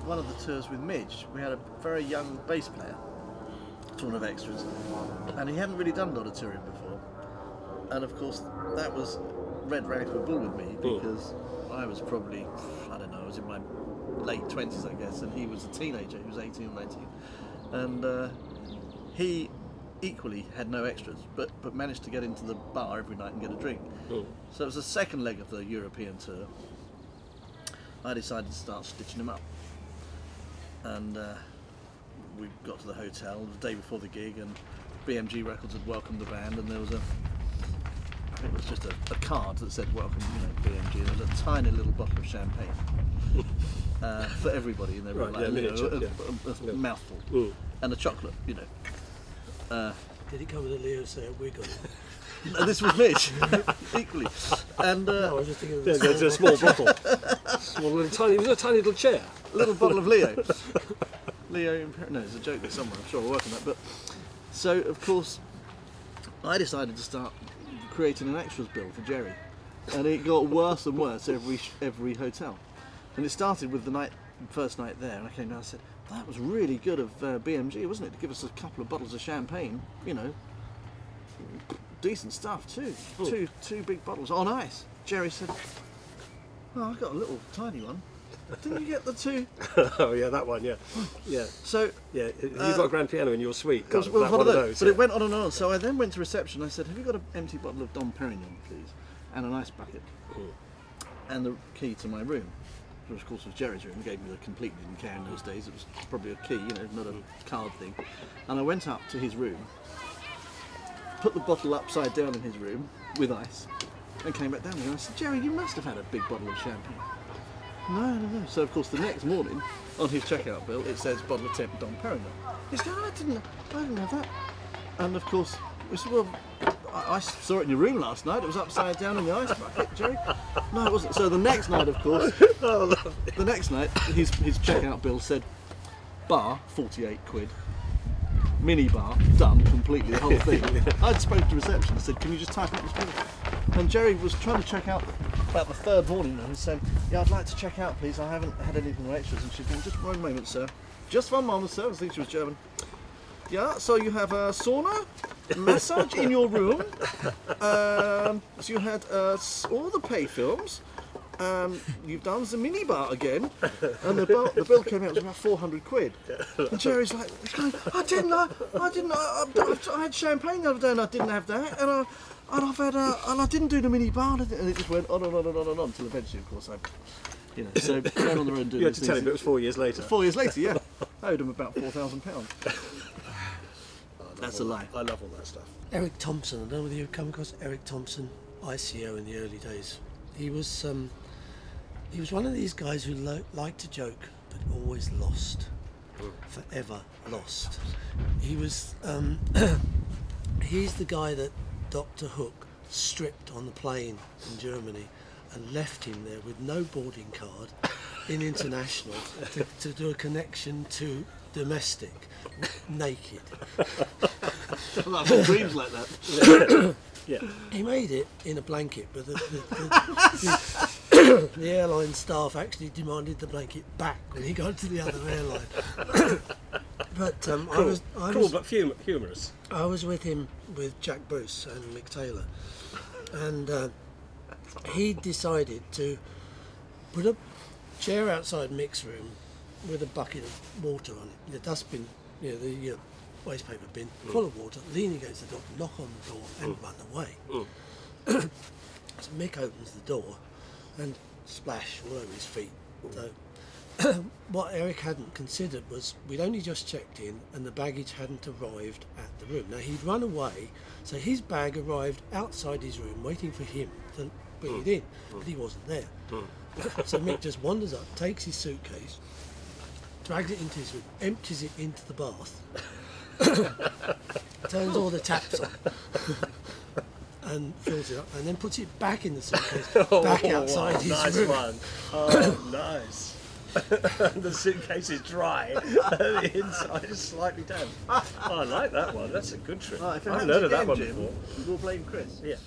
one of the tours with Midge, we had a very young bass player, one of extras, and he hadn't really done a lot of touring before. And of course, that was red rag to a bull with me, because I was probably, I don't know, I was in my late 20s, I guess, and he was a teenager. He was 18 or 19, and he equally had no extras, but managed to get into the bar every night and get a drink. So it was the second leg of the European tour. I decided to start stitching him up, and we got to the hotel the day before the gig, and BMG Records had welcomed the band, and there was it was just a card that said welcome, BMG. There was a tiny little bottle of champagne for everybody in their room, a mouthful, and a chocolate, Did it come with a Leo say a wig on it? And this was Mitch, equally. And no, I was just thinking of there's a small bottle. Small little tiny, it was a tiny little chair. A little bottle of Leo. Leo, no, it's a joke there somewhere, I'm sure we'll work on that. But so, of course, I decided to start creating an extras bill for Jerry. And it got worse and worse every hotel. And it started with the first night there, and I came down and said, that was really good of BMG, wasn't it, to give us a couple of bottles of champagne, decent stuff too. Two big bottles on ice. Jerry said, oh, I got a little tiny one. Didn't you get the two? Oh yeah, that one, yeah. So yeah, you've got a grand piano in your suite. It was one of those. But it went on and on. So I then went to reception. I said, have you got an empty bottle of Dom Perignon, please, and an ice bucket, and the key to my room, which of course was Jerry's room. He gave me the complete, didn't care in those days. It was probably a key, not a card thing. And I went up to his room, put the bottle upside down in his room with ice, and came back down there. And I said, Jerry, you must have had a big bottle of champagne. No. So of course the next morning, on his checkout bill, it says bottle of temp Dom Perignon. He said, I didn't have that. And of course, we said, well, I saw it in your room last night. It was upside down in the ice bucket, Jerry. No, it wasn't. So the next night, of course, the next night, his checkout bill said, bar, 48 quid. Mini bar, done completely, the whole thing. I'd spoken to reception and said, can you just type up this bill? And Jerry was trying to check out about the third morning and saying, yeah, I'd like to check out, please. I haven't had anything extras. And she's going, just one moment, sir. Just one moment, sir. I think she was German. Yeah, so you have a sauna, massage in your room. So you had all the pay films. You've done the mini bar again, and the bill came out, it was about 400 quid. And Jerry's like, I had champagne the other day and I didn't have that, and I didn't do the mini bar, and it just went on and on and on and on until eventually, of course, so going on the road doing. You had to tell him it was 4 years later. 4 years later, yeah. I owed him about £4,000. That's a lie. I love all that stuff. Eric Thompson, I don't know whether you've come across Eric Thompson, ICO in the early days. He was one of these guys who liked to joke, but always lost. Forever lost. He was, he's the guy that Dr. Hook stripped on the plane in Germany and left him there with no boarding card in international to do a connection to domestic, naked. I've got dreams like that. Yeah. He made it in a blanket, but the airline staff actually demanded the blanket back when he got to the other airline. But cool, but humorous. I was with him with Jack Bruce and Mick Taylor, and he decided to put a chair outside Mick's room with a bucket of water on it, the dustbin, the waste paper bin, full of water, lean against the door, knock on the door and run away. So Mick opens the door and splash all over his feet. So what Eric hadn't considered was we'd only just checked in and the baggage hadn't arrived at the room. Now he'd run away, so his bag arrived outside his room waiting for him to bring it in, but he wasn't there. So Mick just wanders up, takes his suitcase, drags it into his room, empties it into the bath, turns all the taps on and fills it up, and then puts it back in the suitcase, back outside his room. Nice one. Oh, nice. The suitcase is dry, and the inside is slightly damp. Oh, I like that one. That's a good trick. Right, I've heard of that one before. We'll blame Chris. Yeah.